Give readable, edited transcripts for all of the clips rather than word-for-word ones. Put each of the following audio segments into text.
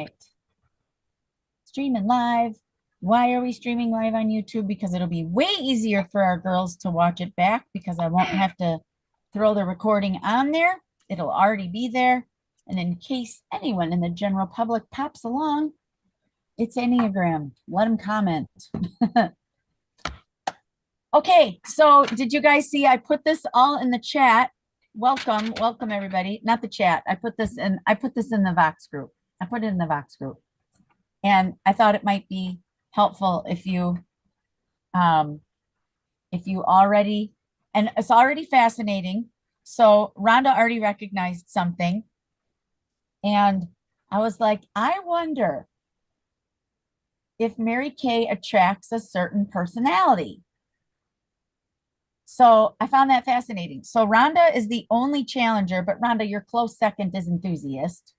right. Streaming live. Why are we streaming live on YouTube? Because it'll be way easier for our girls to watch it back because I won't have to throw the recording on there. It'll already be there. And in case anyone in the general public pops along, it's Enneagram. Let them comment. Okay, so did you guys see I put this all in the chat? Welcome everybody. Not the chat. I put this in the Vox group. I put it in the Vox group. And I thought it might be helpful if you already, and it's already fascinating. So Rhonda already recognized something. And I was like, I wonder if Mary Kay attracts a certain personality. So I found that fascinating. So Rhonda is the only challenger, but Rhonda, your close second is enthusiast.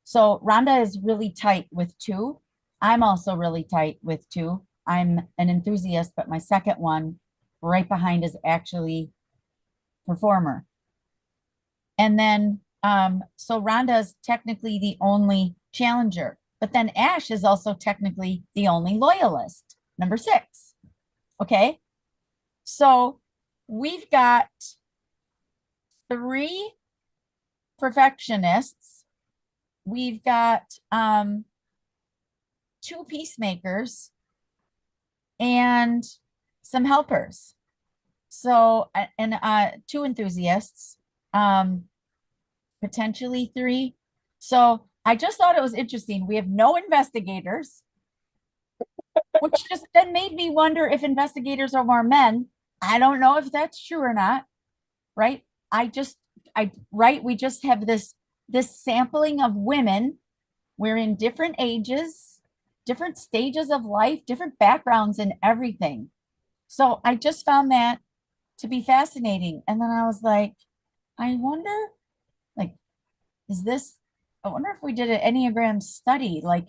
So Rhonda is really tight with 2. I'm also really tight with 2. I'm an enthusiast, but my second one right behind is actually performer. And then, so Rhonda is technically the only challenger, but then Ash is also technically the only loyalist, number 6. Okay. So we've got 3 perfectionists. We've got 2 peacemakers and some helpers. So, and 2 enthusiasts, potentially 3. So I just thought it was interesting. We have no investigators, which just then made me wonder if investigators are more men. I don't know if that's true or not, right? We just have this sampling of women. We're in different ages, different stages of life, different backgrounds and everything. So I just found that to be fascinating. And then I was like, I wonder, like, I wonder if we did an Enneagram study, like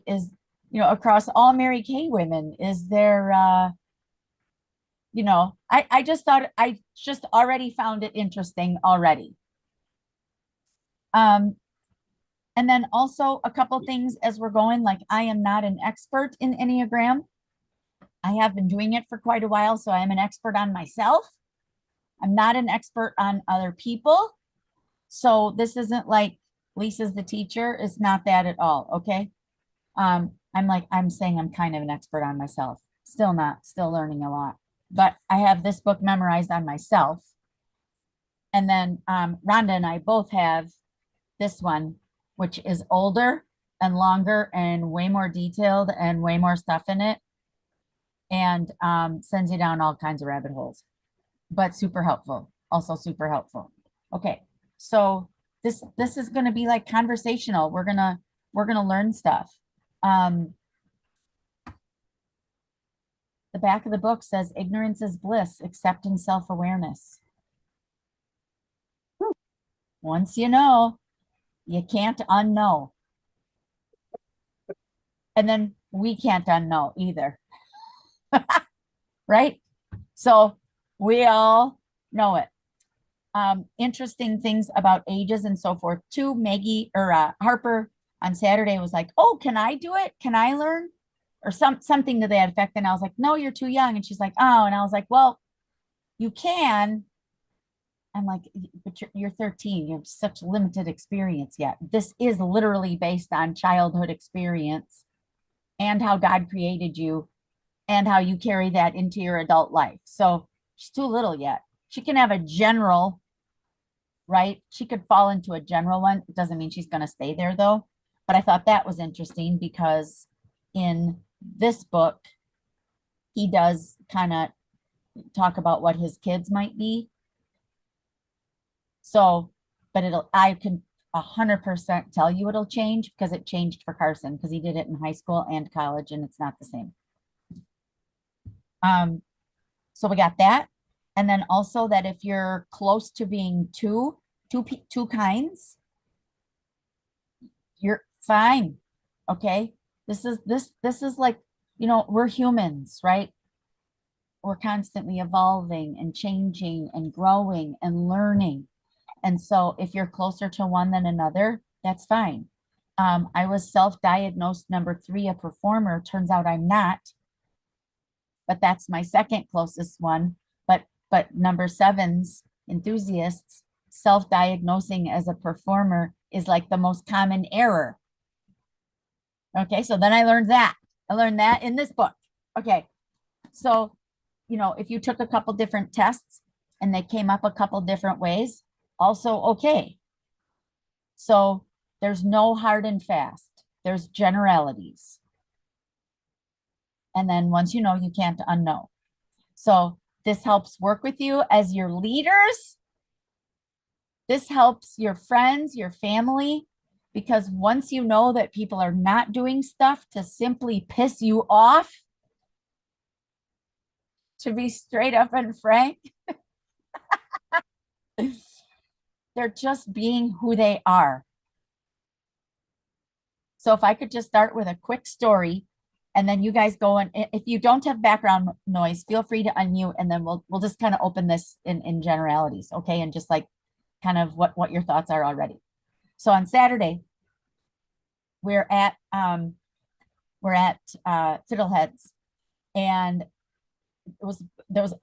across all Mary Kay women, is there, I just thought, I just already found it interesting already. And then also a couple things as we're going, like I am not an expert in Enneagram. I have been doing it for quite a while, so I am an expert on myself. I'm not an expert on other people. So this isn't like Lisa's the teacher. It's not that at all. Okay. I'm saying I'm kind of an expert on myself. Still learning a lot. But I have this book memorized on myself. And then Rhonda and I both have this one, which is older and longer and way more detailed and way more stuff in it. And sends you down all kinds of rabbit holes, but super helpful. Also super helpful. Okay. So this is going to be like conversational. We're going to learn stuff. The back of the book says ignorance is bliss, except in self-awareness. Once you know, you can't unknow. And then we can't unknow either. Right? So we all know it. Interesting things about ages and so forth too. Maggie or Harper on Saturday was like, oh, can I do it? Can I learn? Or something to that effect. And I was like, no, you're too young. And she's like, oh, and I was like, well, you can. I'm like, but you're 13. You have such limited experience yet. This is literally based on childhood experience and how God created you and how you carry that into your adult life. So she's too little yet. She can have a general, right? She could fall into a general one. It doesn't mean she's going to stay there though. But I thought that was interesting because in this book, he does kind of talk about what his kids might be. So, but I can 100% tell you it'll change because it changed for Carson because he did it in high school and college and it's not the same. So we got that. And then also that if you're close to being two kinds, you're fine. Okay. This is like, we're humans, right? We're constantly evolving and changing and growing and learning. And so if you're closer to one than another, that's fine. I was self-diagnosed number 3, a performer. Turns out I'm not, but that's my second closest one. But number 7's enthusiasts, self-diagnosing as a performer is like the most common error. Okay, so then I learned that. I learned that in this book. Okay, so, if you took a couple different tests and they came up a couple different ways, also okay. So there's no hard and fast. There's generalities. And then once you know, you can't unknow. So this helps work with you as your leaders. This helps your friends, your family, because once you know that people are not doing stuff to simply piss you off, to be straight up and frank, they're just being who they are. So if I could just start with a quick story, and then you guys go, and if you don't have background noise, feel free to unmute, and then we'll just kind of open this in generalities, okay? And just like kind of what your thoughts are already. So on Saturday, we're at Fiddleheads, and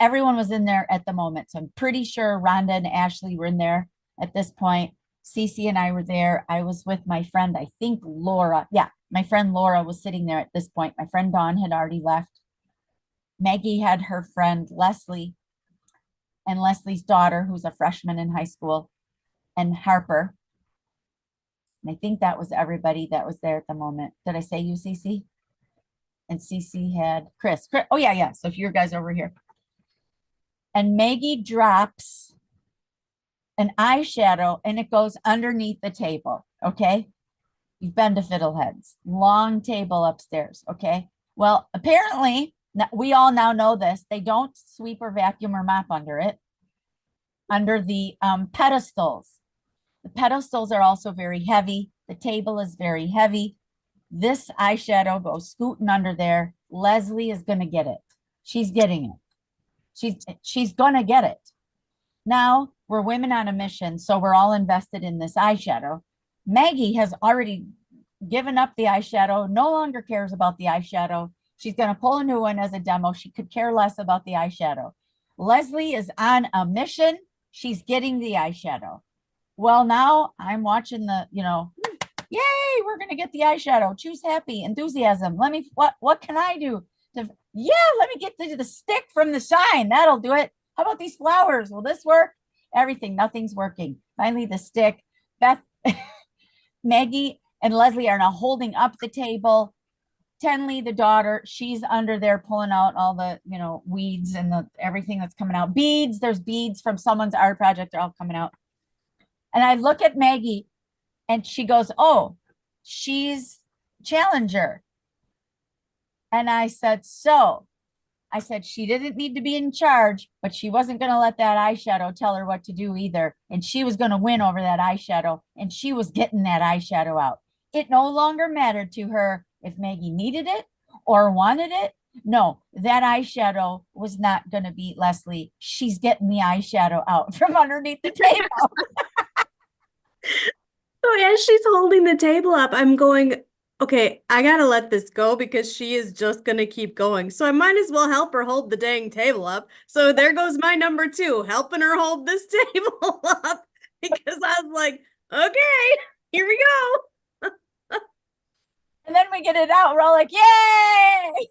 everyone was in there at the moment. So I'm pretty sure Rhonda and Ashley were in there at this point. Cece and I were there. I was with my friend, I think Laura. Yeah, my friend Laura was sitting there at this point. My friend Dawn had already left. Maggie had her friend Leslie and Leslie's daughter, who's a freshman in high school, and Harper. And I think that was everybody that was there at the moment. Did I say you, Cece? And Cece had Chris. Oh, yeah. So if you guys over here. And Maggie drops an eyeshadow and it goes underneath the table. Okay. You've been to Fiddleheads, long table upstairs. Okay. Well, apparently we all now know this. They don't sweep or vacuum or mop under it, under the pedestals. The pedestals are also very heavy. The table is very heavy. This eyeshadow goes scooting under there. Leslie is going to get it. She's getting it. She's going to get it. Now we're women on a mission, so we're all invested in this eyeshadow. Maggie has already given up the eyeshadow, no longer cares about the eyeshadow. She's going to pull a new one as a demo. She could care less about the eyeshadow. Leslie is on a mission. She's getting the eyeshadow. Well, now I'm watching yay, we're going to get the eyeshadow. Choose happy, enthusiasm. What can I do? Let me get the stick from the sign. That'll do it. How about these flowers? Will this work? Everything, nothing's working. Finally, the stick. Beth, Maggie and Leslie are now holding up the table. Tenley, the daughter, she's under there pulling out all the, weeds and everything that's coming out. Beads, there's beads from someone's art project. They're all coming out. And I look at Maggie and she goes, oh, she's Challenger. And I said, she didn't need to be in charge, but she wasn't going to let that eyeshadow tell her what to do either. And she was going to win over that eyeshadow. And she was getting that eyeshadow out. It no longer mattered to her if Maggie needed it or wanted it. No, that eyeshadow was not going to beat Leslie. She's getting the eyeshadow out from underneath the table. So as she's holding the table up, I'm going, okay, I gotta let this go because she is just gonna keep going. So I might as well help her hold the dang table up. So there goes my number 2, helping her hold this table up, because I was like, okay, here we go. And then we get it out. We're all like, yay!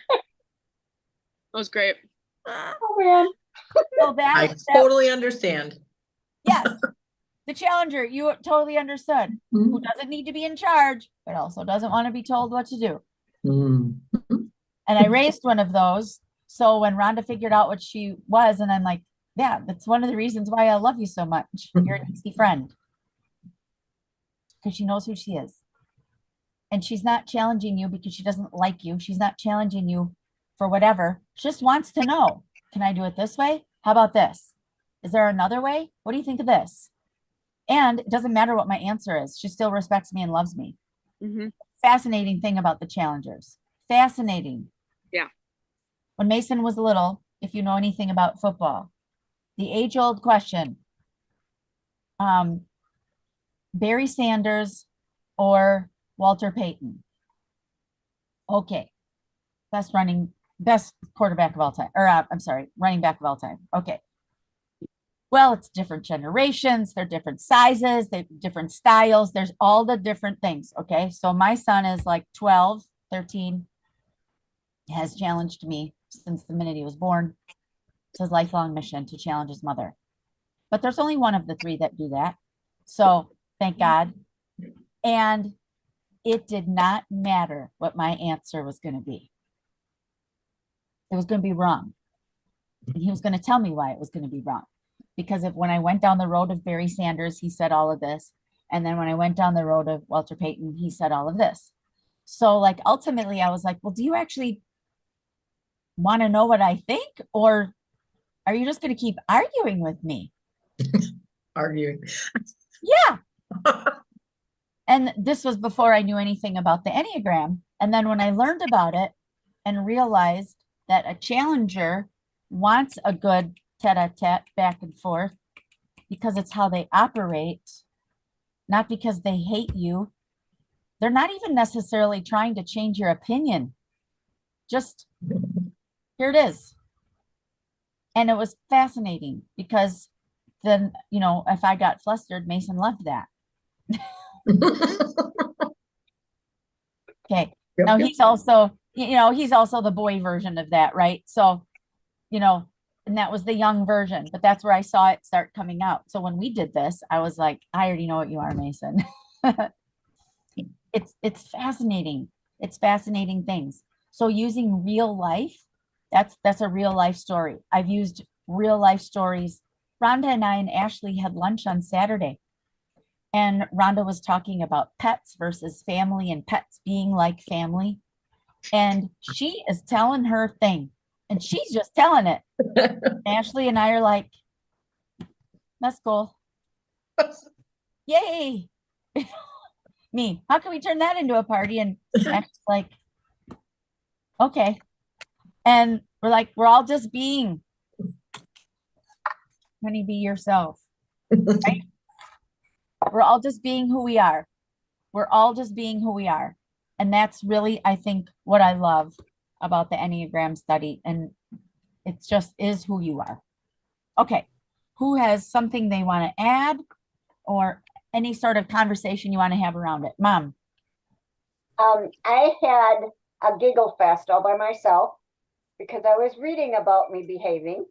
That was great. Oh man. So I totally understand. Yes. The Challenger, you totally understood. Mm-hmm. Who doesn't need to be in charge, but also doesn't want to be told what to do. Mm-hmm. And I raised one of those. So when Rhonda figured out what she was, and I'm like, yeah, that's one of the reasons why I love you so much. You're an easy friend. Because she knows who she is. And she's not challenging you because she doesn't like you. She's not challenging you for whatever. She just wants to know, can I do it this way? How about this? Is there another way? What do you think of this? And it doesn't matter what my answer is. She still respects me and loves me. Mm-hmm. Fascinating thing about the Challengers. Fascinating. Yeah. When Mason was little, if you know anything about football, the age-old question, Barry Sanders or Walter Payton? Okay. Best quarterback of all time. Or I'm sorry, running back of all time. Okay. Well, it's different generations, they're different sizes, they're different styles. There's all the different things. Okay. So my son is like 12, 13, has challenged me since the minute he was born. It's his lifelong mission to challenge his mother. But there's only one of the three that do that. So thank God. And it did not matter what my answer was going to be. It was going to be wrong. And he was going to tell me why it was going to be wrong. Because when I went down the road of Barry Sanders, he said all of this. And then when I went down the road of Walter Payton, he said all of this. So like ultimately I was like, well, do you actually want to know what I think? Or are you just going to keep arguing with me? Arguing. Yeah. And this was before I knew anything about the Enneagram. And then when I learned about it and realized that a challenger wants a good tete-a-tete back and forth because it's how they operate, not because they hate you. They're not even necessarily trying to change your opinion. Just here it is. And it was fascinating because then, you know, if I got flustered, Mason loved that. Okay. Yep, Now yep. he's also, you know, he's also the boy version of that, right? So, you know, and that was the young version, but that's where I saw it start coming out. So when we did this, I was like, I already know what you are, Mason. It's fascinating. It's fascinating things. So using real life, that's a real life story. I've used real life stories. Rhonda and I and Ashley had lunch on Saturday. And Rhonda was talking about pets versus family and pets being like family. And she is telling her thing. And she's just telling it. Ashley and I are like, that's cool. Yay. Me, how can we turn that into a party? And Ashley's like, okay. And we're like, we're all just being. Honey, be yourself. Right? We're all just being who we are. We're all just being who we are. And that's really, I think, what I love about the Enneagram study. And it's just is who you are. Okay. Who has something they want to add or any sort of conversation you want to have around it? Mom. I had a giggle fest all by myself because I was reading about me behaving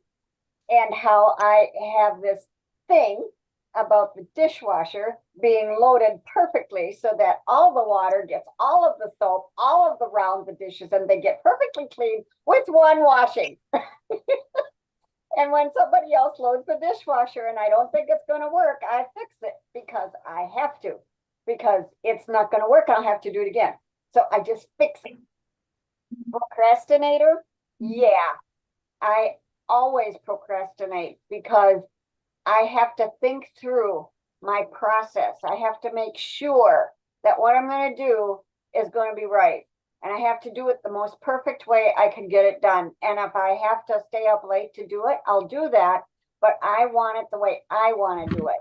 and how I have this thing about the dishwasher being loaded perfectly so that all the water gets all of the soap, all of the round the dishes, and they get perfectly clean with one washing. And when somebody else loads the dishwasher and I don't think it's going to work, I fix it because I have to, because it's not going to work. I'll have to do it again. So I just fix it. Procrastinator? Yeah, I always procrastinate because I have to think through my process. I have to make sure that what I'm going to do is going to be right. And I have to do it the most perfect way I can get it done. And if I have to stay up late to do it, I'll do that. But I want it the way I want to do it.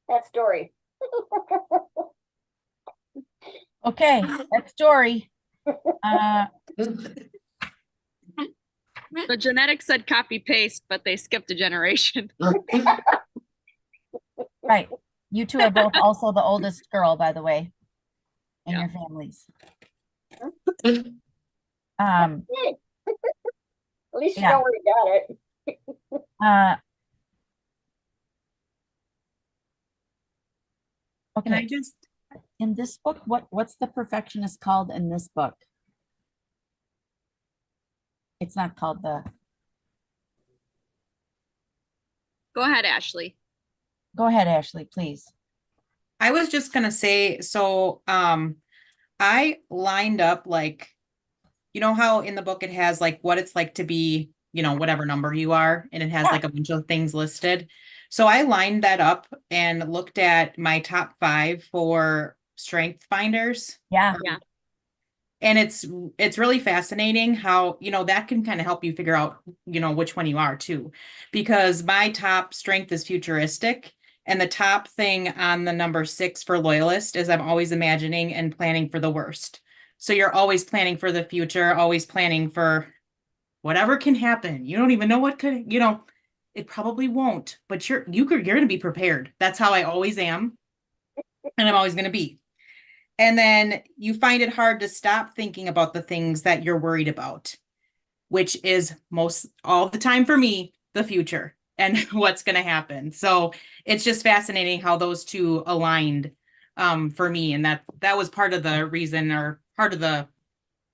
That's Dory. Okay, that's Dory. The genetics said copy paste, but they skipped a generation. Right. You two are both also the oldest girl, by the way, in Yeah. your families. Hey, at least you Yeah. know where you got it. Can I Okay. just, In this book, what's the perfectionist called in this book? It's not called the. Go ahead, Ashley. Go ahead, Ashley, please. I was just gonna say, so I lined up like, you know how in the book it has like what it's like to be, you know, whatever number you are, and it has Yeah. like a bunch of things listed. So I lined that up and looked at my top 5 for strength finders. Yeah. Yeah. And it's really fascinating how, you know, that can kind of help you figure out, you know, which one you are too. Because my top strength is futuristic. And the top thing on the number 6 for loyalist is I'm always imagining and planning for the worst. So you're always planning for the future, always planning for whatever can happen. You don't even know what could, it probably won't, but you're going to be prepared. That's how I always am. And I'm always going to be. And then you find it hard to stop thinking about the things that you're worried about, which is most all the time for me, the future and what's going to happen. So it's just fascinating how those two aligned for me. And that was part of the reason, or part of the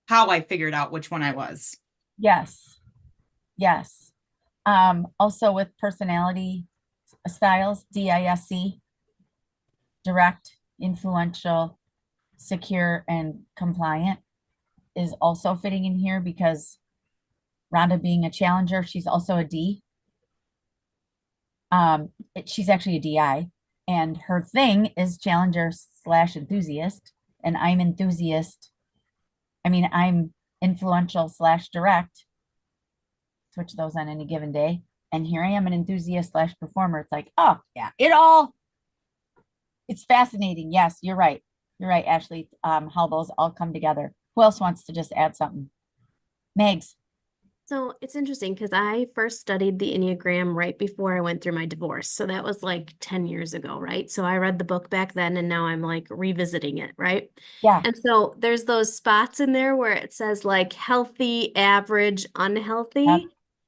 how I figured out which one I was. Yes. Yes. Also with personality styles, DISC, direct, influential, secure, and compliant is also fitting in here because Rhonda being a challenger, she's also a D. She's actually a DI, and her thing is challenger / enthusiast, and I'm enthusiast. I mean, I'm influential / direct. Switch those on any given day. And here I am, an enthusiast / performer. It's like, oh yeah, it's fascinating. Yes, you're right. You're right, Ashley. How those all come together. Who else wants to just add something? Megs. So it's interesting because I first studied the Enneagram right before I went through my divorce. So that was like 10 years ago, right? So I read the book back then and now I'm like revisiting it, right? Yeah. And so there's those spots in there where it says like healthy, average, unhealthy. Yep.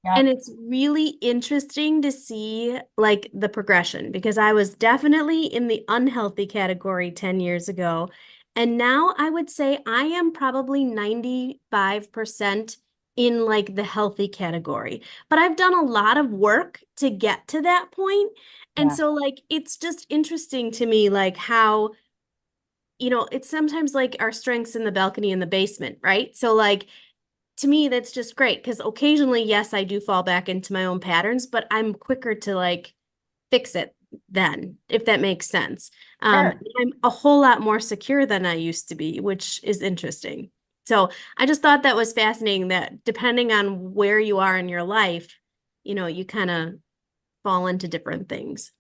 Yep. And it's really interesting to see like the progression because I was definitely in the unhealthy category 10 years ago. And now I would say I am probably 95% in like the healthy category. But I've done a lot of work to get to that point. And Yeah. so like it's just interesting to me like how it's sometimes like our strengths in the balcony in the basement, right? So like to me, that's just great because occasionally, yes, I do fall back into my own patterns, but I'm quicker to like fix it then, if that makes sense. Sure. I'm a whole lot more secure than I used to be, which is interesting. So I just thought that was fascinating that depending on where you are in your life, you kind of fall into different things.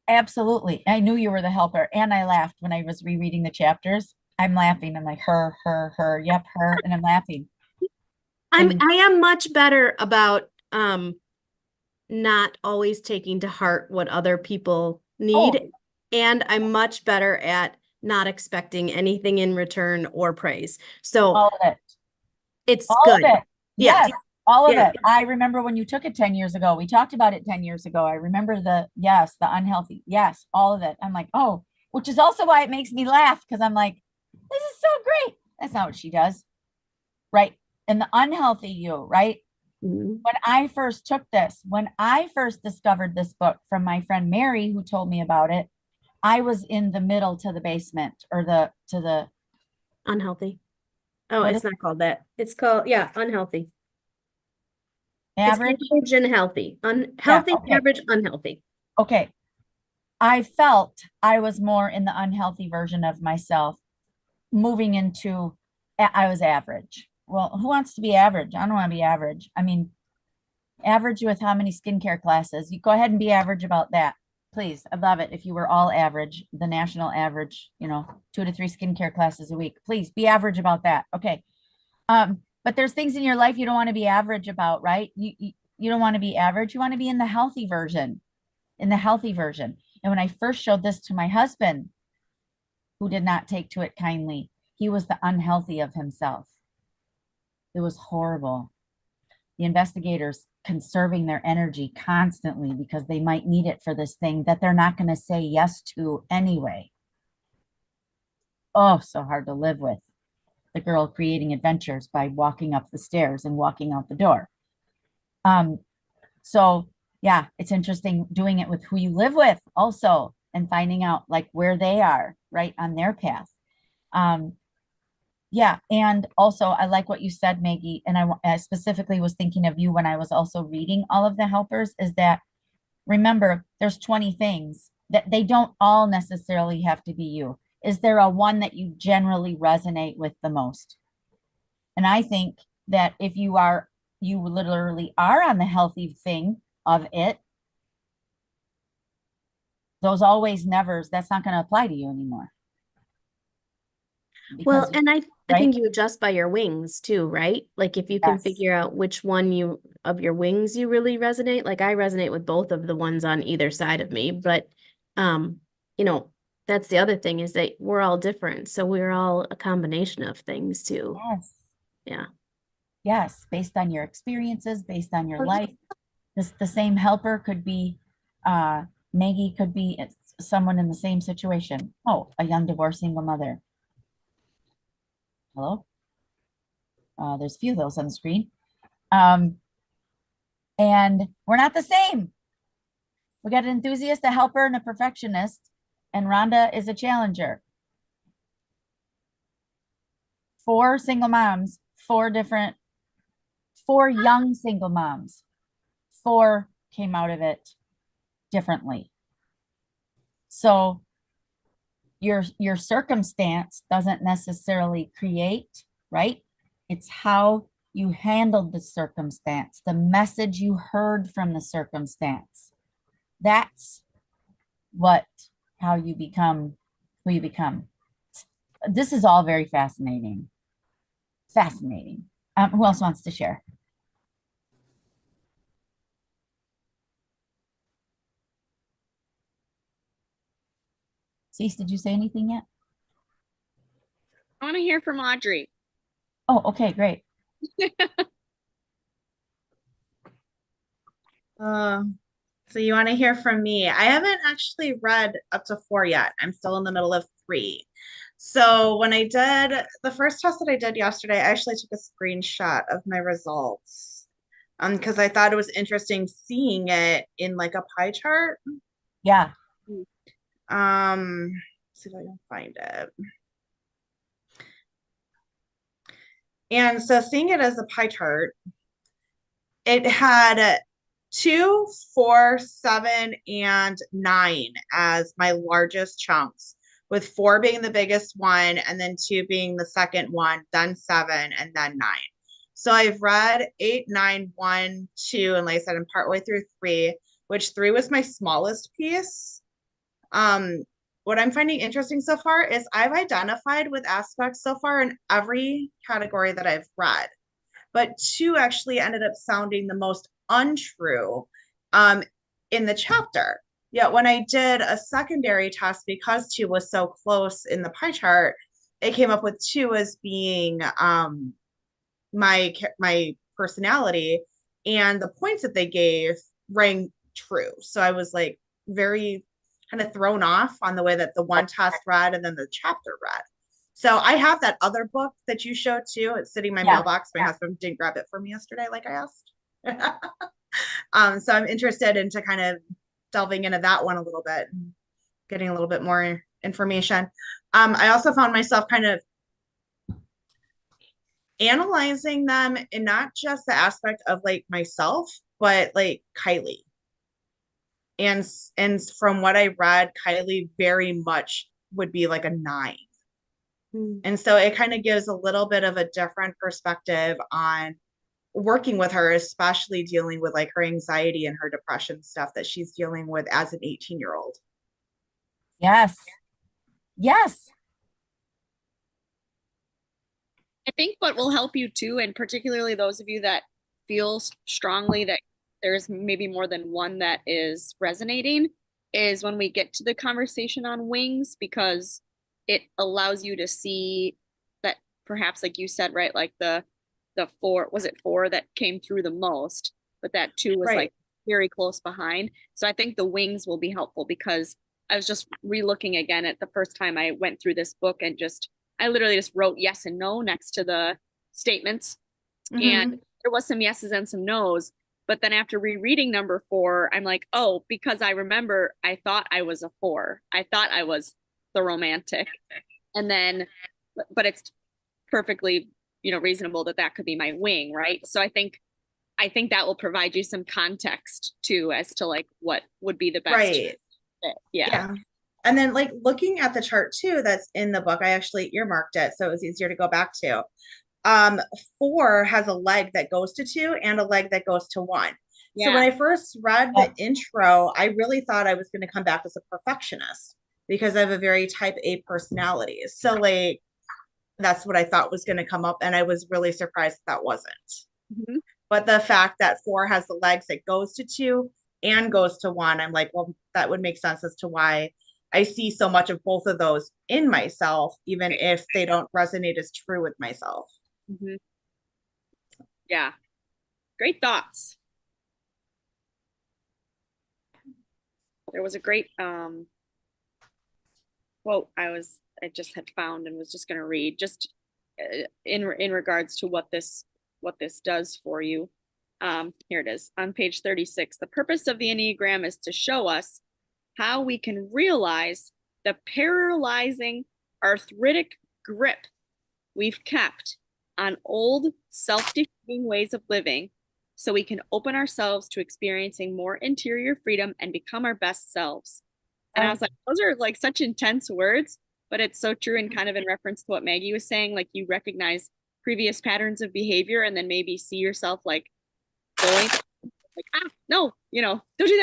Absolutely. I knew you were the helper. And I laughed when I was rereading the chapters. I'm laughing. I'm like, her, yep, her. And I'm laughing. And I am much better about not always taking to heart what other people need. Oh. And I'm much better at not expecting anything in return or praise. So all of it. it's All good. of it. Yes. All of Yeah. it. I remember when you took it 10 years ago. We talked about it 10 years ago. I remember the unhealthy. Yes, all of it. I'm like, oh, which is also why it makes me laugh because I'm like, this is so great. That's not what she does. Right. And the unhealthy you, right? Mhm. When I first took this, when I first discovered this book from my friend Mary, who told me about it, I was in the middle to the basement or to the Unhealthy. Oh, What it's not called that. It's called, unhealthy. average. It's average and healthy. Yeah, Unhealthy, okay. average, unhealthy. Okay. I felt I was more in the unhealthy version of myself, moving into I was average. Well, who wants to be average? I don't want to be average. I mean, average with how many skincare classes? You go ahead and be average about that. Please. I'd love it if you were all average, the national average, 2 to 3 skincare classes a week. Please be average about that. Okay. But there's things in your life you don't want to be average about, right? You don't want to be average. You want to be in the healthy version, in the healthy version. And when I first showed this to my husband, who did not take to it kindly, he was the unhealthy of himself. It was horrible. The investigators conserving their energy constantly because they might need it for this thing that they're not going to say yes to anyway. Oh, so hard to live with. The girl creating adventures by walking up the stairs and walking out the door. So yeah, it's interesting doing it with who you live with also and finding out like where they are right on their path. Yeah, and also I like what you said, Maggie, and I specifically was thinking of you when I was also reading all of the helpers, is that remember there's 20 things that they don't all necessarily have to be you. Is there a one that you generally resonate with the most? And I think that if you literally are on the healthy thing of it, those always nevers, that's not going to apply to you anymore. Well, Because, and I right? think you adjust by your wings too, right? Like if you can Yes. figure out which one of your wings you really resonate. Like I resonate with both of the ones on either side of me, but you know, that's the other thing is that we're all different. So we're all a combination of things too. Yes. Yeah. Yes, based on your experiences, based on your life. The same helper could be, Maggie could be someone in the same situation. Oh, a young divorced single mother. Hello? There's a few of those on the screen. And we're not the same. We got an enthusiast, a helper, and a perfectionist. And Rhonda is a challenger. 4 single moms, 4 young single moms. 4 came out of it differently. So your circumstance doesn't necessarily create, right? It's how you handled the circumstance, the message you heard from the circumstance. That's how you become who you become. This is all very fascinating. Fascinating. Who else wants to share? Cease, did you say anything yet? I want to hear from Audrey. Oh, okay, great. So you want to hear from me? I haven't actually read up to 4 yet. I'm still in the middle of 3. So when I did the first test that I did yesterday, I actually took a screenshot of my results because I thought it was interesting seeing it in like a pie chart. Yeah. See if I can find it. And so seeing it as a pie chart, it had 2, 4, 7, and 9 as my largest chunks, with 4 being the biggest one, and then 2 being the second one, then 7, and then 9. So I've read 8, 9, 1, 2, and like I said, I'm partway through 3, which 3 was my smallest piece. What I'm finding interesting so far is I've identified with aspects so far in every category that I've read, but 2 actually ended up sounding the most untrue in the chapter. Yet when I did a secondary test, because 2 was so close in the pie chart, it came up with 2 as being my personality, and the points that they gave rang true. So I was like very kind of thrown off on the way that the one test read and then the chapter read. So I have that other book that you showed too. It's sitting in my mailbox. My husband didn't grab it for me yesterday, like I asked. So I'm interested into kind of delving into that one a little bit, getting a little bit more information. I also found myself kind of analyzing them in not just the aspect of like myself, but like Kylie. And from what I read, Kylie very much would be like a 9. And so it kind of gives a little bit of a different perspective on working with her, especially dealing with like her anxiety and her depression stuff that she's dealing with as an 18-year-old. Yes. Yes. I think what will help you too, and particularly those of you that feel strongly that there's maybe more than one that is resonating, is when we get to the conversation on wings, because it allows you to see that perhaps, like you said, right, like the 4, was it 4 that came through the most, but that 2 was like very close behind. So I think the wings will be helpful, because I was just re-looking again at the first time I went through this book, and I literally just wrote yes and no next to the statements. And there was some yeses and some nos. But then after rereading number 4, I'm like, oh, because I remember I thought I was a 4. I thought I was the romantic. And then, but it's perfectly, reasonable that could be my wing, right? So I think that will provide you some context too, as to like what would be the best fit. Yeah. And then like looking at the chart too that's in the book, I actually earmarked it so it was easier to go back to. 4 has a leg that goes to 2 and a leg that goes to 1. So when Yeah. I first read the intro, I really thought I was going to come back as a perfectionist because I have a very type A personality. So like that's what I thought was going to come up, and I was really surprised that wasn't. Mhm. But the fact that 4 has the legs that goes to 2 and goes to 1, I'm like, well, that would make sense as to why I see so much of both of those in myself, even if they don't resonate as true with myself. Mhm. Yeah. Great thoughts. There was a great quote I just had found and was just going to read just in regards to what this does for you. Here it is on page 36. The purpose of the Enneagram is to show us how we can realize the paralyzing arthritic grip we've kept on old self-defeating ways of living so we can open ourselves to experiencing more interior freedom and become our best selves. And I was like, those are like such intense words, but it's so true and kind of in reference to what Maggie was saying. Like you recognize previous patterns of behavior and then maybe see yourself like going like, no, don't do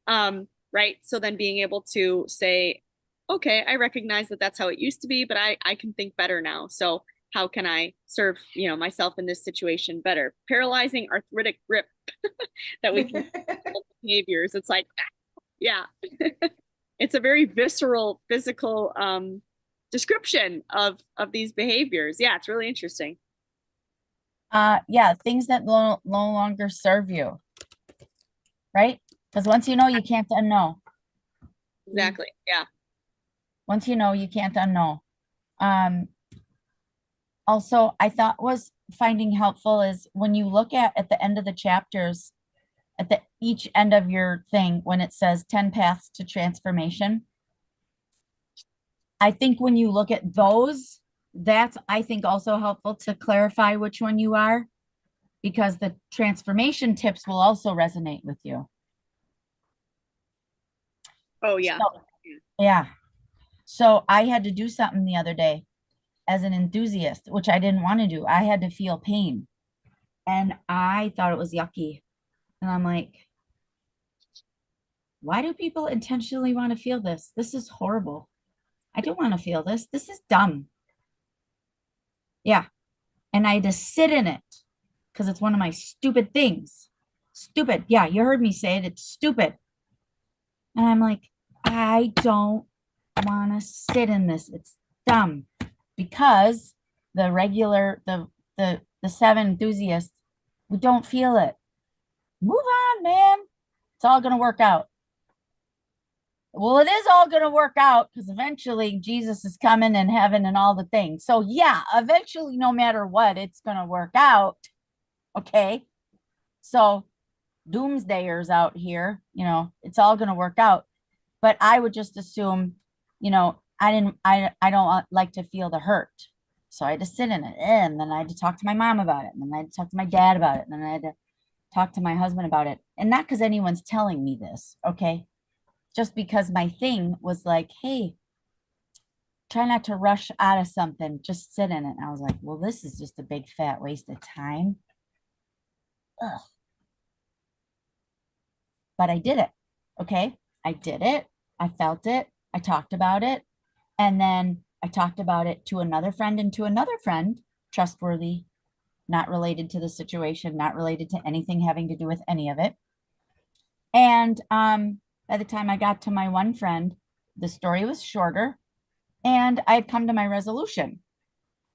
that. Right. So then being able to say, okay, I recognize that that's how it used to be, but I can think better now. So how can I serve, myself in this situation better? Paralyzing arthritic grip that we can behaviors. It's like, yeah. It's a very visceral physical description of these behaviors. Yeah, it's really interesting. Yeah, things that no longer serve you, right? Because once you know, you can't unknow. Exactly. Yeah. Once you know, you can't unknow. Also, I thought was finding helpful is when you look at the end of the chapters, at the each end of your thing, when it says 10 paths to transformation. I think when you look at those, that's, I think, also helpful to clarify which one you are, because the transformation tips will also resonate with you. Oh, yeah. So, yeah. So I had to do something the other day as an enthusiast, which I didn't want to do. I had to feel pain and I thought it was yucky. And I'm like, why do people intentionally want to feel this? This is horrible. I don't want to feel this. This is dumb. Yeah. And I had to sit in it because it's one of my stupid things. Stupid. Yeah, you heard me say it. It's stupid. And I'm like, I don't want to sit in this. It's dumb. Because the 7 enthusiasts, we don't feel it. Move on, man. It's all gonna work out. Well, it is all gonna work out because eventually Jesus is coming in heaven and all the things. So yeah, eventually, no matter what, it's gonna work out. Okay. So doomsdayers out here, it's all gonna work out. But I would just assume, I don't like to feel the hurt. So I had to sit in it. And then I had to talk to my mom about it. And then I had to talk to my dad about it. And then I had to talk to my husband about it. And not because anyone's telling me this, okay? Just because my thing was like, hey, try not to rush out of something. Just sit in it. And I was like, well, this is just a big fat waste of time. Ugh. But I did it. Okay. I did it. I felt it. I talked about it. And then I talked about it to another friend and to another friend, trustworthy, not related to the situation, not related to anything having to do with any of it. And by the time I got to my one friend, the story was shorter and I had come to my resolution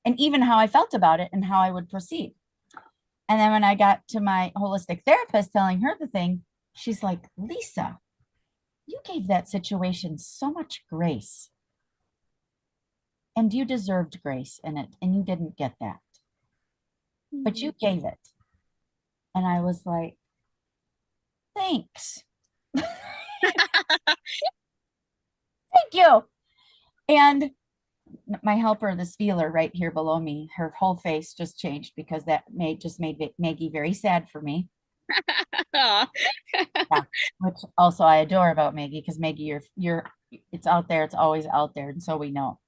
and even how I felt about it and how I would proceed. And then when I got to my holistic therapist telling her the thing, she's like, Lisa, you gave that situation so much grace. And you deserved grace in it, and you didn't get that. But you gave it. And I was like, thanks. Thank you. And my helper, this feeler right here below me, her whole face just changed because that made Maggie very sad for me. Yeah, which also I adore about Maggie, because Maggie, it's out there, it's always out there, and so we know.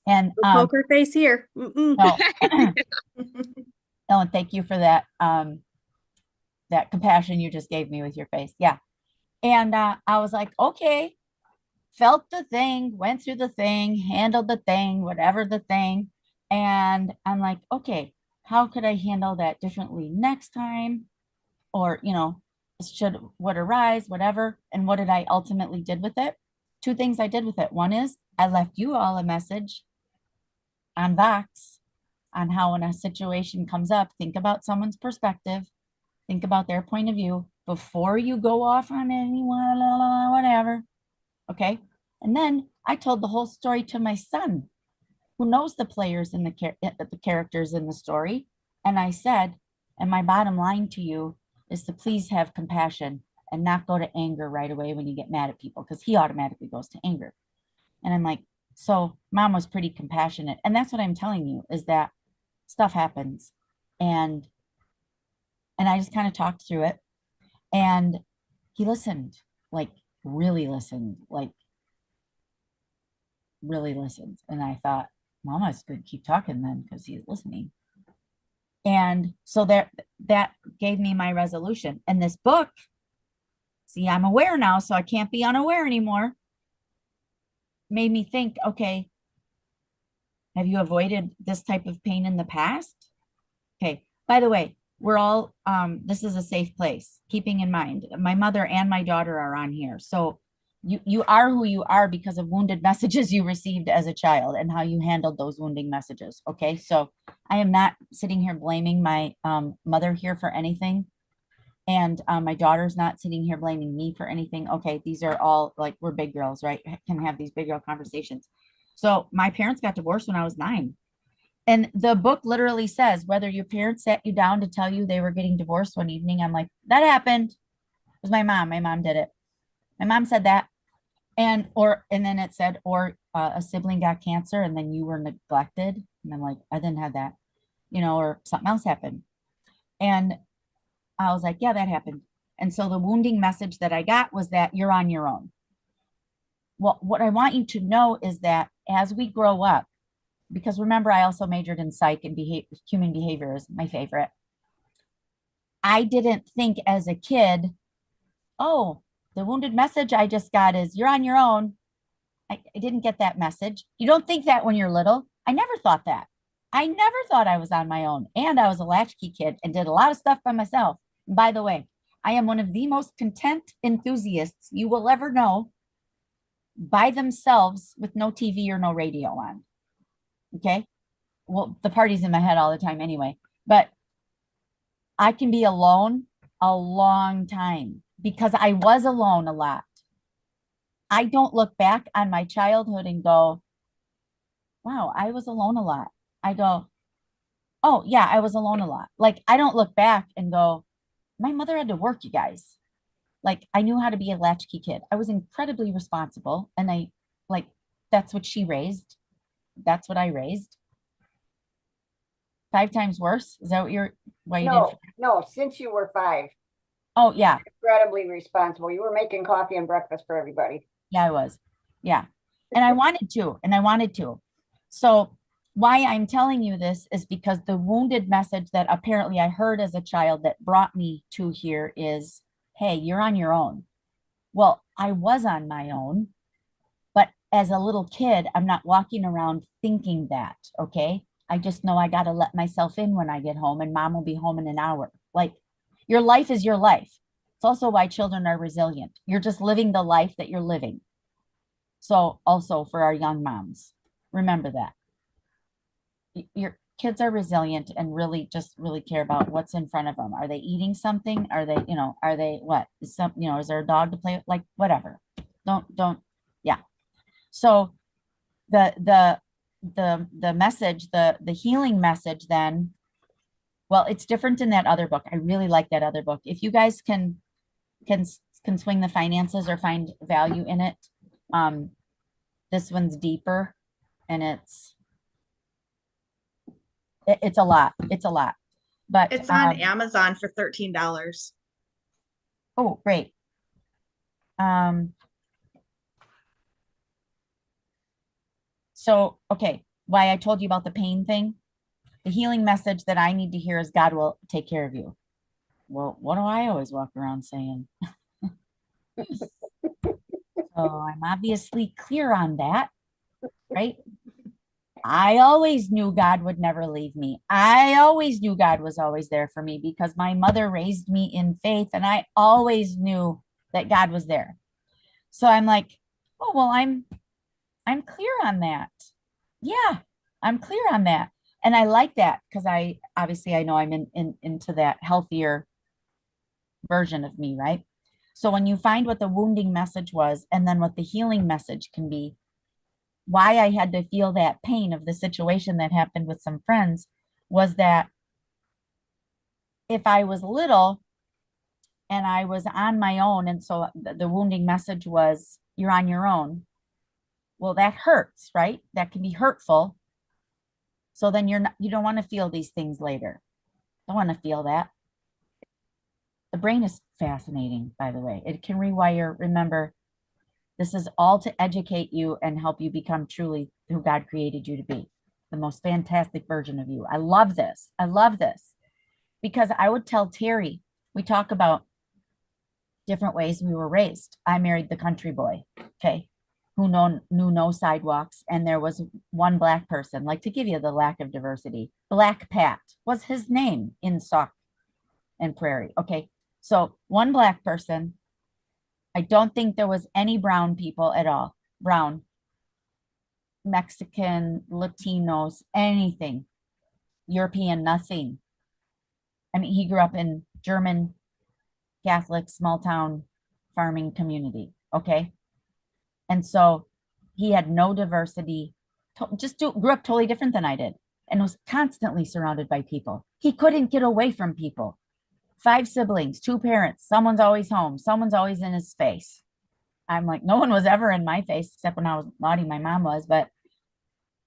And Poker face here. no, no, and thank you for that that compassion you just gave me with your face. Yeah. And I was like, okay, felt the thing, went through the thing, handled the thing, whatever the thing. And I'm like, okay, how could I handle that differently next time? Or, should what arise, whatever. And what did I ultimately did with it? Two things I did with it. One is I left you all a message on Vox on how when a situation comes up, think about someone's perspective, think about their point of view before you go off on anyone, whatever. Okay. And then I told the whole story to my son, who knows the players and the characters in the story. And I said, and my bottom line to you is to please have compassion and not go to anger right away when you get mad at people, because he automatically goes to anger. And I'm like, so mom was pretty compassionate. And that's what I'm telling you, is that stuff happens. And I just kind of talked through it. And he listened, like really listened, like really listened. And I thought, Mama's good, keep talking then, because he's listening. And so that gave me my resolution. And this book, see, I'm aware now, so I can't be unaware anymore, made me think, okay, have you avoided this type of pain in the past? Okay, by the way, we're all, this is a safe place, keeping in mind, my mother and my daughter are on here. So you are who you are because of wounded messages you received as a child and how you handled those wounding messages. Okay, so I am not sitting here blaming my mother here for anything. And my daughter's not sitting here blaming me for anything. Okay, these are all like, we're big girls, right? Can have these big girl conversations. So my parents got divorced when I was 9. And the book literally says, whether your parents sat you down to tell you they were getting divorced one evening, I'm like, that happened. It was my mom. My mom did it. My mom said that. And then it said, or a sibling got cancer and then you were neglected. And I'm like, I didn't have that, or something else happened. And I was like, yeah, that happened. And so the wounding message that I got was that you're on your own. Well, what I want you to know is that as we grow up, because remember, I also majored in psych and human behavior is my favorite. I didn't think as a kid, oh, the wounded message I just got is you're on your own. I didn't get that message. You don't think that when you're little. I never thought that. I never thought I was on my own. And I was a latchkey kid and did a lot of stuff by myself. And by the way, I am one of the most content enthusiasts you will ever know, by themselves with no TV or no radio on. Okay. Well, the party's in my head all the time anyway, but I can be alone a long time because I was alone a lot. I don't look back on my childhood and go, wow, I was alone a lot. I go, oh yeah, I was alone a lot. Like, I don't look back and go, my mother had to work, you guys. Like, I knew how to be a latchkey kid. I was incredibly responsible. And that's what she raised. That's what I raised. 5 times worse. Is that why you did? No, since you were 5. Oh yeah. Incredibly responsible. You were making coffee and breakfast for everybody. Yeah, I was. Yeah. And I wanted to. So why I'm telling you this is because the wounded message that apparently I heard as a child that brought me to here is, hey, you're on your own. Well, I was on my own, but as a little kid, I'm not walking around thinking that, okay? I just know I got to let myself in when I get home and mom will be home in an hour. Like, your life is your life. It's also why children are resilient. You're just living the life that you're living. So also for our young moms, remember that. Your kids are resilient and really care about what's in front of them. Are they eating something? Are they, are they what? Is there a dog to play with? Like, whatever. Don't, yeah. So the message, the healing message then, well, it's different in that other book. I really like that other book. If you guys can swing the finances or find value in it, this one's deeper and it's a lot. It's a lot. But It's on Amazon for $13. Oh, great. So, okay, why I told you about the pain thing, the healing message that I need to hear is God will take care of you. well, what do I always walk around saying? So I'm obviously clear on that, right? I always knew God would never leave me. I always knew God was always there for me because my mother raised me in faith and I always knew that God was there. So I'm like, oh, well, I'm clear on that. Yeah, I'm clear on that. And I like that because I obviously I know I'm into that healthier version of me, right? So when you find what the wounding message was and then what the healing message can be, why I had to feel that pain of the situation that happened with some friends was that if I was little and I was on my own, and so the wounding message was, you're on your own. Well, that hurts, right? That can be hurtful. So then you don't want to feel these things later. Don't want to feel that. The brain is fascinating, by the way. It can rewire. Remember, this is all to educate you and help you become truly who God created you to be, the most fantastic version of you. I love this. I love this because I would tell Terry, we talk about different ways we were raised. I married the country boy, okay, who knew no sidewalks. And there was one Black person, like to give you the lack of diversity. Black Pat was his name in Sauk and Prairie. Okay. So one Black person. I don't think there was any brown people at all. Brown, Mexican, Latinos, anything. European, nothing. I mean, he grew up in German, Catholic, small town farming community. Okay. And so he had no diversity, grew up totally different than I did and was constantly surrounded by people. He couldn't get away from people. 5 siblings, 2 parents, someone's always home, someone's always in his face. I'm like, no one was ever in my face except when I was naughty, my mom was, but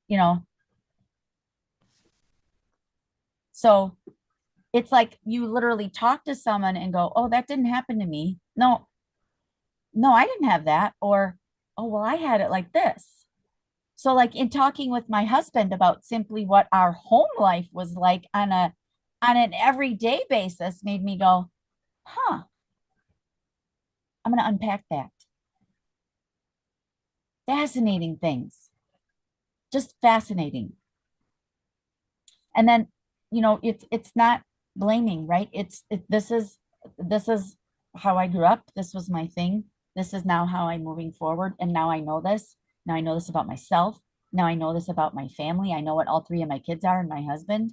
you know, so it's like you literally talk to someone and go, oh, that didn't happen to me. No, no, I didn't have that. Or, oh, well, I had it like this. So like in talking with my husband about simply what our home life was like on an everyday basis made me go, huh, I'm going to unpack that. Fascinating things. Just fascinating. And then, it's not blaming, right? This is how I grew up. This was my thing. This is now how I'm moving forward. And now I know this. Now I know this about myself. Now I know this about my family. I know what all 3 of my kids are and my husband.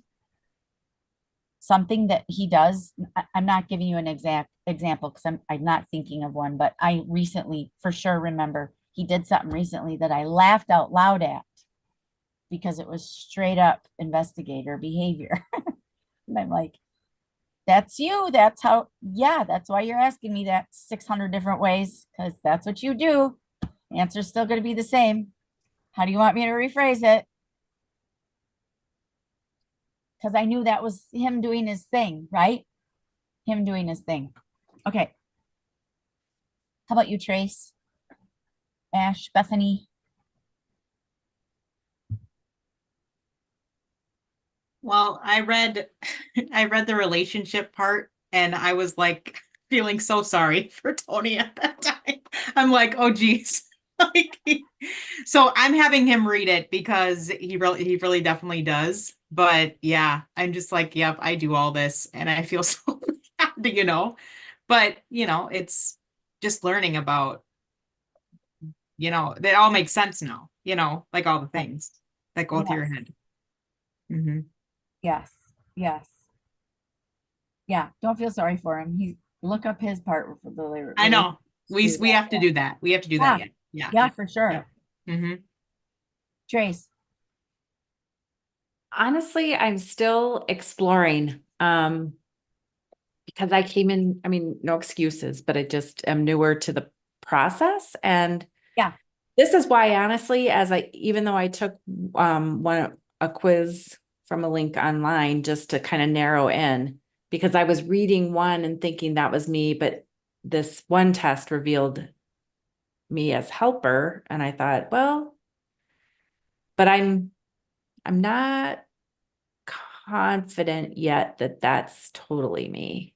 Something that he does, I'm not giving you an exact example because I'm not thinking of one, but I recently for sure remember he did something recently that I laughed out loud at because it was straight up investigator behavior. And I'm like, that's you. That's how, yeah, that's why you're asking me that 600 different ways because that's what you do. The answer's still going to be the same. How do you want me to rephrase it? Because I knew that was him doing his thing, right? Him doing his thing. Okay. How about you, Trace? Ash, Bethany? Well, I read I read the relationship part and I was like feeling so sorry for Tony at that time. I'm like, oh geez. Like, so I'm having him read it because he really definitely does. But yeah, I'm just like, yep, I do all this and I feel so bad. But it's just learning about, that all makes sense now, like all the things that go through your Yes. head. Hmm. Yes. Yes. Yeah. Don't feel sorry for him. Look up his part for the I know. We have to Yeah. do that. We have to do that. Yeah. Yeah, for sure. Yeah. Hmm. Trace. Honestly, I'm still exploring because I came in, I mean, no excuses, but I just am newer to the process. And Yeah. this is why, honestly, even though I took a quiz from a link online just to kind of narrow in, because I was reading one and thinking that was me, but this one test revealed me as helper. And I thought, well, but I'm not confident yet that that's totally me.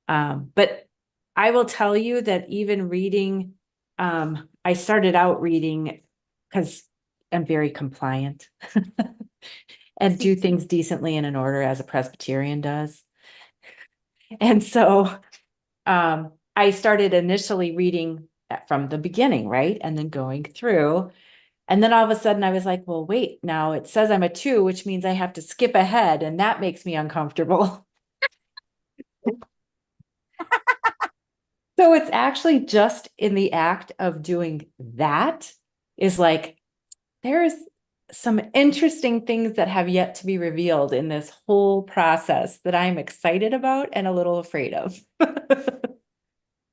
But I will tell you that even reading, I started out reading because I'm very compliant and do things decently and in order as a Presbyterian does. And so I started initially reading from the beginning, right? And then going through. And then all of a sudden I was like, well, wait, now it says I'm a 2, which means I have to skip ahead. And that makes me uncomfortable. So it's actually just in the act of doing that is like, there's some interesting things that have yet to be revealed in this whole process that I'm excited about and a little afraid of.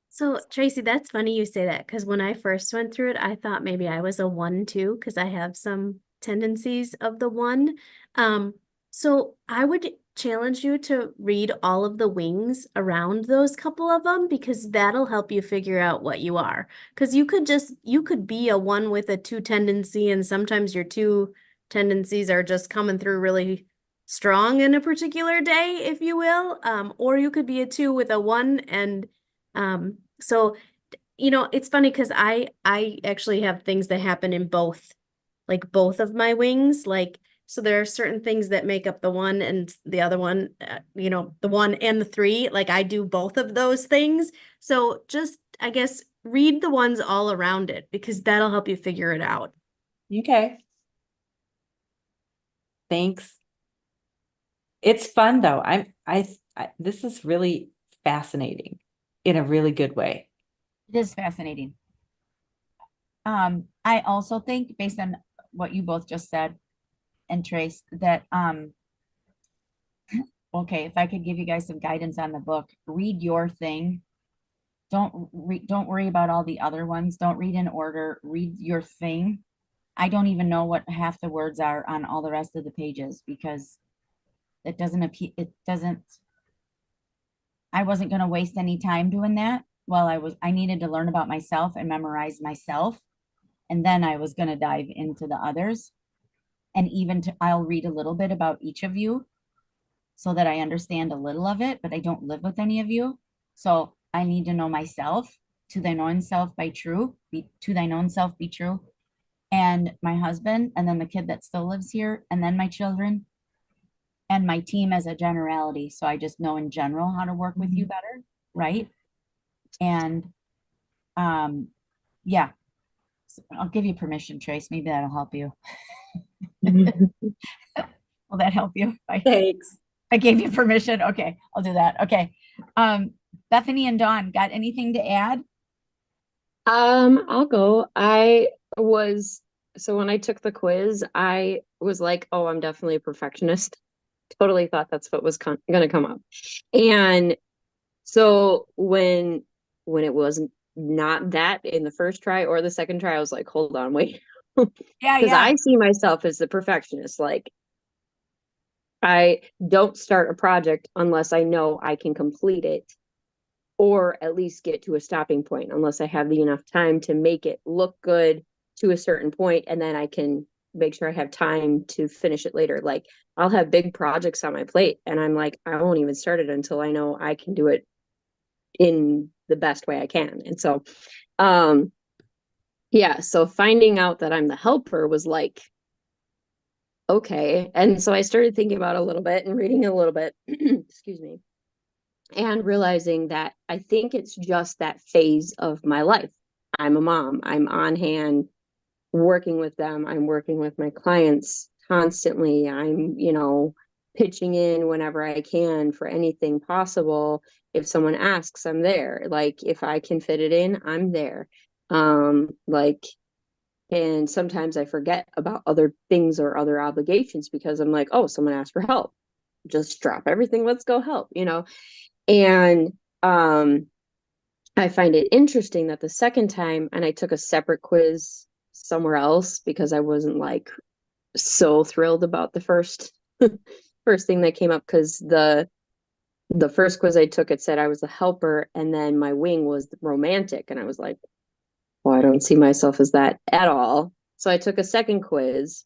So, Tracy, that's funny you say that because when I first went through it, I thought maybe I was a 1 too, because I have some tendencies of the 1. So I would challenge you to read all of the wings around those couple of them because that'll help you figure out what you are. Because you could be a 1 with a 2 tendency, and sometimes your 2 tendencies are just coming through really strong in a particular day, if you will. Or you could be a 2 with a 1 and so, it's funny because I actually have things that happen in both, like both of my wings. Like, so there are certain things that make up the 1 and the other one, the 1 and the 3. Like I do both of those things. So just, I guess, read the ones all around it because that'll help you figure it out. Okay. Thanks. It's fun though. This is really fascinating in a really good way. It is fascinating. I also think based on what you both just said and Trace that, okay, if I could give you guys some guidance on the book, read your thing. Don't worry about all the other ones. Don't read in order, read your thing. I don't even know what half the words are on all the rest of the pages because it doesn't appear, I wasn't going to waste any time doing that. Well, I needed to learn about myself and memorize myself. And then I was going to dive into the others. And I'll read a little bit about each of you so that I understand a little of it, but I don't live with any of you. So I need to know myself. To thine own self to thine own self be true. And my husband, and then the kid that still lives here, and then my children, and my team as a generality. So I just know in general how to work with you better, right? And yeah, so I'll give you permission, Trace. Maybe that'll help you. Will that help you? Thanks. I gave you permission. Okay, I'll do that. Okay. Bethany and Dawn, got anything to add? I'll go. So when I took the quiz, I was like, oh, I'm definitely a perfectionist. Totally thought that's what was going to come up. And so when it wasn't not that in the first try or the second try, I was like, hold on, wait. Because I see myself as the perfectionist. Like, I don't start a project unless I know I can complete it or at least get to a stopping point, unless I have the enough time to make it look good to a certain point, and then I can make sure I have time to finish it later. Like, I'll have big projects on my plate and I'm like, I won't even start it until I know I can do it in the best way I can. And so yeah, so finding out that I'm the helper was like, okay. And so I started thinking about it a little bit and reading a little bit, excuse me, and realizing that I think it's just that phase of my life. I'm a mom. I'm on hand working with them. I'm working with my clients constantly. I'm, pitching in whenever I can for anything possible. If someone asks, I'm there. Like, if I can fit it in, I'm there. And sometimes I forget about other things or other obligations because I'm like, oh, someone asked for help. Just drop everything. Let's go help, And I find it interesting that the second time, and I took a separate quiz somewhere else because I wasn't like so thrilled about the first thing that came up, because the first quiz I took, it said I was a helper, and then my wing was romantic, and I was like, well, I don't see myself as that at all. So I took a second quiz,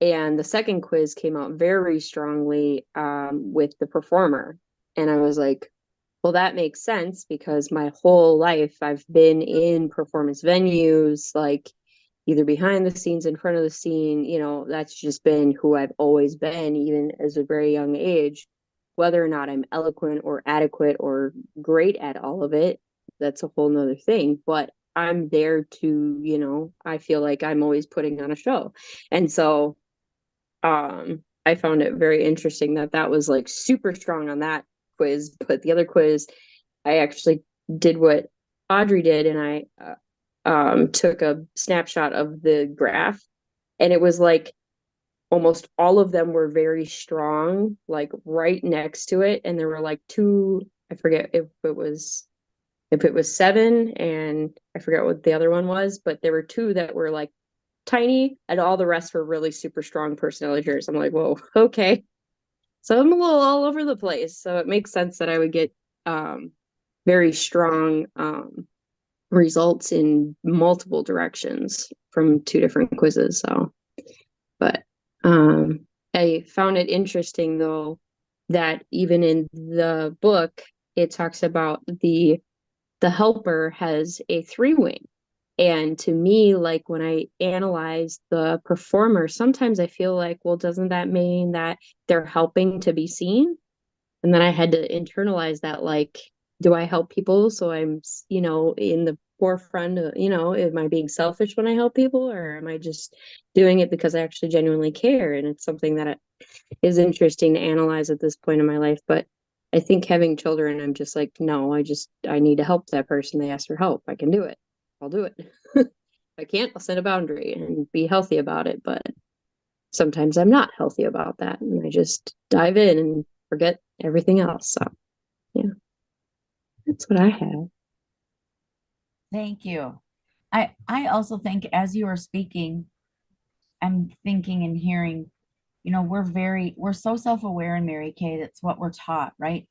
and the second quiz came out very strongly with the performer, and I was like, well, that makes sense because my whole life I've been in performance venues, like either behind the scenes, in front of the scene, you know, that's just been who I've always been, even as a very young age. Whether or not I'm eloquent or adequate or great at all of it, that's a whole nother thing. But I'm there to, you know, I feel like I'm always putting on a show. And so I found it very interesting that that was like super strong on that quiz, but the other quiz, I actually did what Audrey did, and I took a snapshot of the graph, and it was like almost all of them were very strong, like right next to it, and there were like two, I forget if it was seven, and I forget what the other one was, but there were two that were like tiny, and all the rest were really super strong personality traits. I'm like, whoa, okay. So I'm a little all over the place. So it makes sense that I would get very strong results in multiple directions from two different quizzes. So, but I found it interesting though that even in the book, it talks about the helper has a 3-wing. And to me, like when I analyze the performer, sometimes I feel like, well, doesn't that mean that they're helping to be seen? And then I had to internalize that, like, do I help people? So I'm, you know, in the forefront of, you know, am I being selfish when I help people, or am I just doing it because I actually genuinely care? And it's something that is interesting to analyze at this point in my life. But I think having children, I'm just like, no, I need to help that person. They ask for help. I can do it. I'll do it. If I can't, I'll set a boundary and be healthy about it. But sometimes I'm not healthy about that. And I just dive in and forget everything else. So yeah, that's what I have. Thank you. I also think as you are speaking, I'm thinking and hearing, you know, we're so self-aware in Mary Kay. That's what we're taught, right?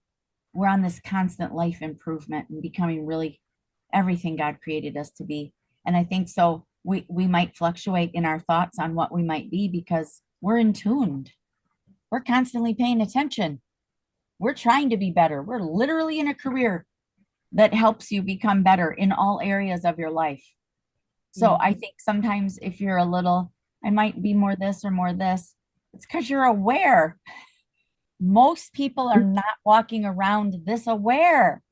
We're on this constant life improvement and becoming really everything God created us to be. And I think so we might fluctuate in our thoughts on what we might be because we're in tuned. We're constantly paying attention. We're trying to be better. We're literally in a career that helps you become better in all areas of your life. So I think sometimes if you're a little, I might be more this or more this, it's because you're aware. Most people are not walking around this aware.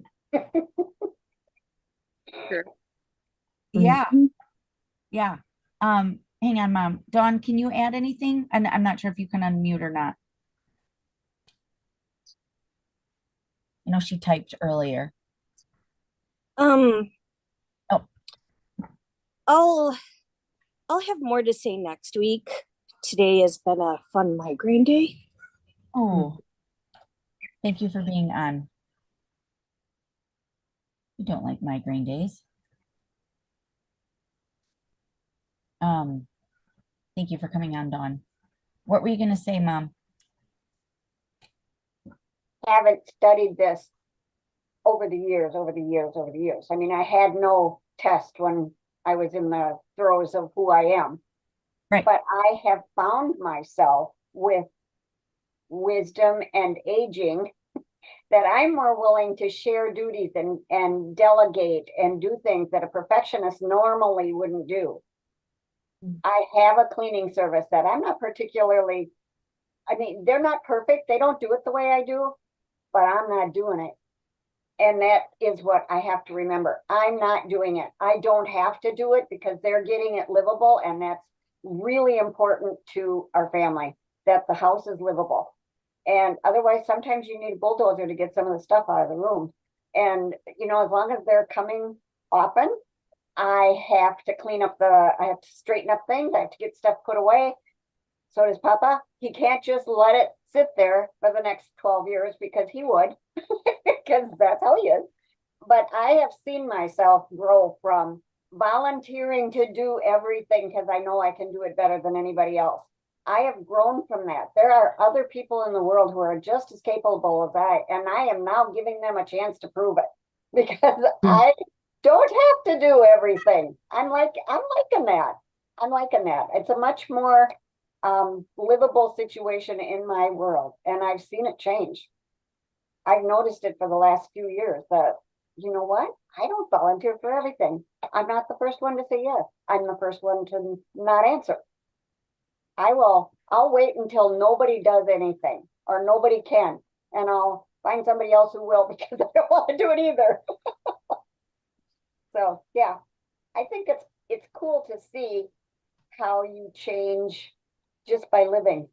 Sure. Yeah. Mhm. Yeah. Hang on, Mom. Dawn, can you add anything? And I'm not sure if you can unmute or not. I know she typed earlier. Um, Oh, I'll I'll have more to say next week. Today has been a fun migraine day. oh. Thank you for being on. You don't like migraine days. Thank you for coming on, Dawn. What were you going to say, Mom? Haven't studied this over the years. I mean, I had no test when I was in the throes of who I am. Right. But I have found myself with wisdom and aging that I'm more willing to share duties and delegate and do things that a perfectionist normally wouldn't do. I have a cleaning service that I'm not particularly, I mean, they're not perfect. They don't do it the way I do, but I'm not doing it. And that is what I have to remember. I'm not doing it. I don't have to do it because they're getting it livable. And that's really important to our family, that the house is livable. And otherwise, sometimes you need a bulldozer to get some of the stuff out of the room. And, you know, as long as they're coming often, I have to I have to straighten up things. I have to get stuff put away. So does Papa. He can't just let it sit there for the next 12 years because he would, because that's how he is. But I have seen myself grow from volunteering to do everything because I know I can do it better than anybody else. I have grown from that. There are other people in the world who are just as capable as I, and I am now giving them a chance to prove it because I don't have to do everything. I'm liking that. I'm liking that. It's a much more livable situation in my world, and I've seen it change. I've noticed it for the last few years that, you know what? I don't volunteer for everything. I'm not the first one to say yes. I'm the first one to not answer. I'll wait until nobody does anything or nobody can, and I'll find somebody else who will because I don't want to do it either. So yeah, I think it's cool to see how you change just by living.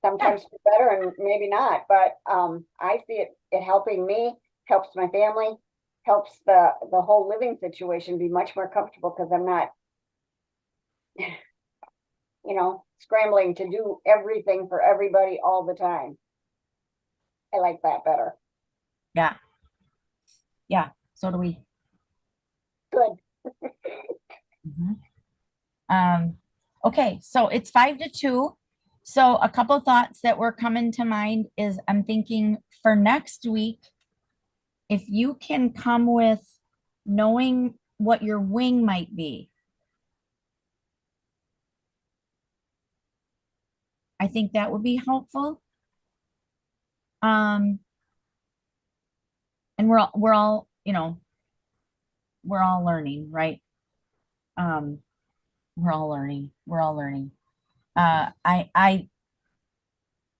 Sometimes for better and maybe not, but I see it helping me, helps my family, helps the whole living situation be much more comfortable because I'm not, scrambling to do everything for everybody all the time. I like that better. Yeah. Yeah. So do we. Good. Okay, so it's 5-2. So a couple thoughts that were coming to mind is I'm thinking for next week, if you can come with knowing what your wing might be, I think that would be helpful. And we're all we're all learning, right? We're all learning. Do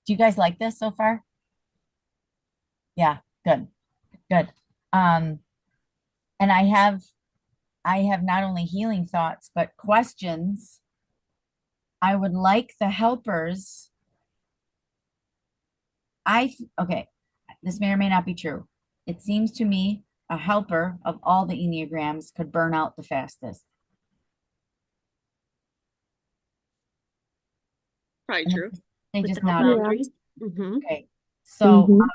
you guys like this so far? Yeah, good. And I have not only healing thoughts, but questions. I would like the helpers. Okay, this may or may not be true. It seems to me a helper of all the Enneagrams could burn out the fastest. Probably And true. They just Without nodded. boundaries. Mhm. Okay, so Mhm.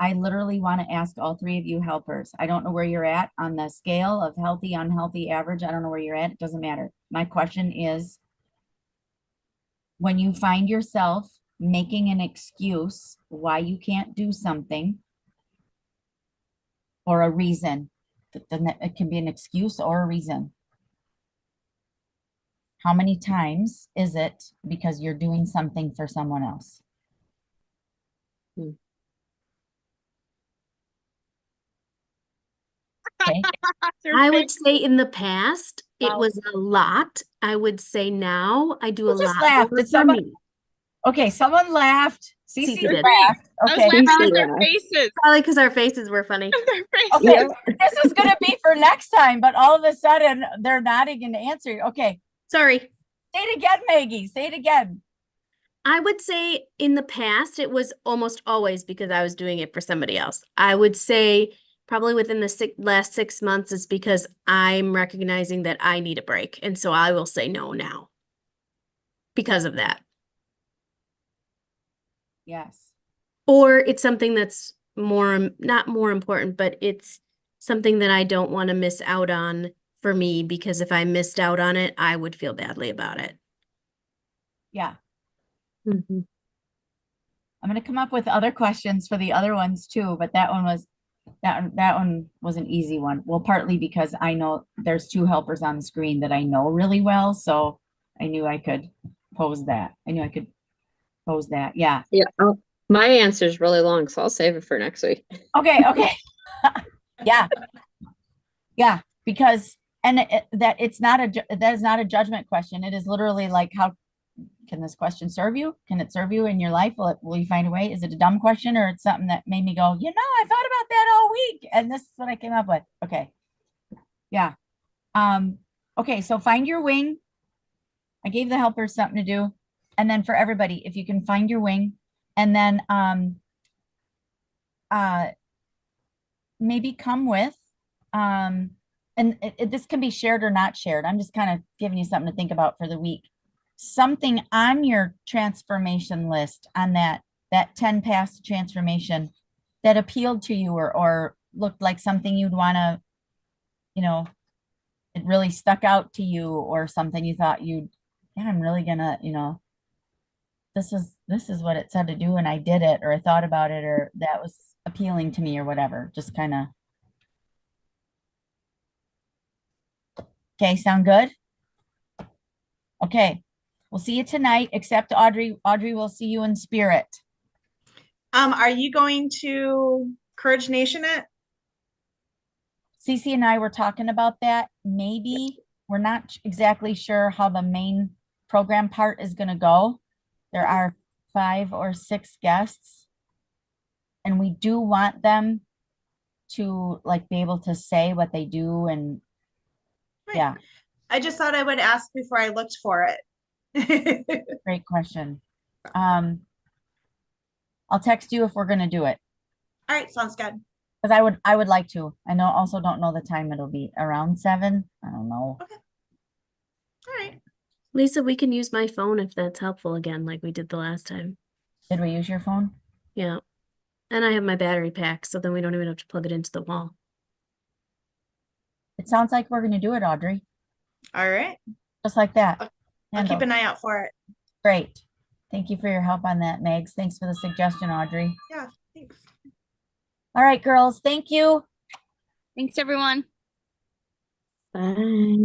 I literally want to ask all three of you helpers. I don't know where you're at on the scale of healthy, unhealthy, average. I don't know where you're at. It doesn't matter. My question is, when you find yourself making an excuse why you can't do something or a reason, it can be an excuse or a reason. How many times is it because you're doing something for someone else? Okay. I would say in the past it was a lot. I would say now I do a Who just lot laughed? more Did for somebody? me. Okay, someone laughed. Cece Cece did. laughed. I was Okay. laughing Cece at their laughed. faces. Probably because our faces were funny. Their faces. Okay, Yep. this is gonna be for next time, but all of a sudden they're nodding and answering. Okay, Sorry. say it again, Maggie. Say it again. I would say in the past it was almost always because I was doing it for somebody else. I would say probably within the last 6 months is because I'm recognizing that I need a break. And so I will say no now because of that. Yes. Or it's something that's not more important, but it's something that I don't want to miss out on for me, because if I missed out on it, I would feel badly about it. Yeah. Mhm. I'm gonna come up with other questions for the other ones too, but that one was an easy one. Well, partly because I know there's two helpers on the screen that I know really well, so I knew I could pose that. Yeah. Yeah. My answer is really long, so I'll save it for next week. Okay. Yeah. Yeah, because that is not a judgment question. It is literally like, how can this question serve you? Can it serve you in your life? Will you find a way? Is it a dumb question, or it's something that made me go, I thought about that all week and this is what I came up with. Okay. Yeah. Okay, so find your wing. I gave the helpers something to do. And then for everybody, if you can find your wing, and then maybe come with and this can be shared or not shared. I'm just kind of giving you something to think about for the week. Something on your transformation list, on that 10 paths to transformation, that appealed to you or looked like something you'd want to, it really stuck out to you, or something you thought I'm really gonna, this is what it said to do and I did it, or I thought about it, or that was appealing to me, or whatever. Just kind of. Okay, sound good? Okay, We'll see you tonight, except Audrey. Audrey will see you in spirit. Are you going to Courage Nation it? Cece and I were talking about that. Maybe we're not exactly sure how the main program part is going to go. There are 5 or 6 guests, and we do want them to like be able to say what they do. And Right. yeah, I just thought I would ask before I looked for it. great question. I'll text you if we're going to do it. All right, sounds good. Because I would like to. I know, also don't know the time it'll be. Around 7. I don't know. Okay. All right. Lisa, we can use my phone if that's helpful again, like we did the last time. Did we use your phone? Yeah. And I have my battery pack, so then we don't even have to plug it into the wall. It sounds like we're going to do it, Audrey. All right. Just like that. I'll keep Handle. an eye out for it. Great. Thank you for your help on that, Megs. Thanks for the suggestion, Audrey. Yeah, thanks. All right, girls. Thank you. Thanks, everyone. Bye.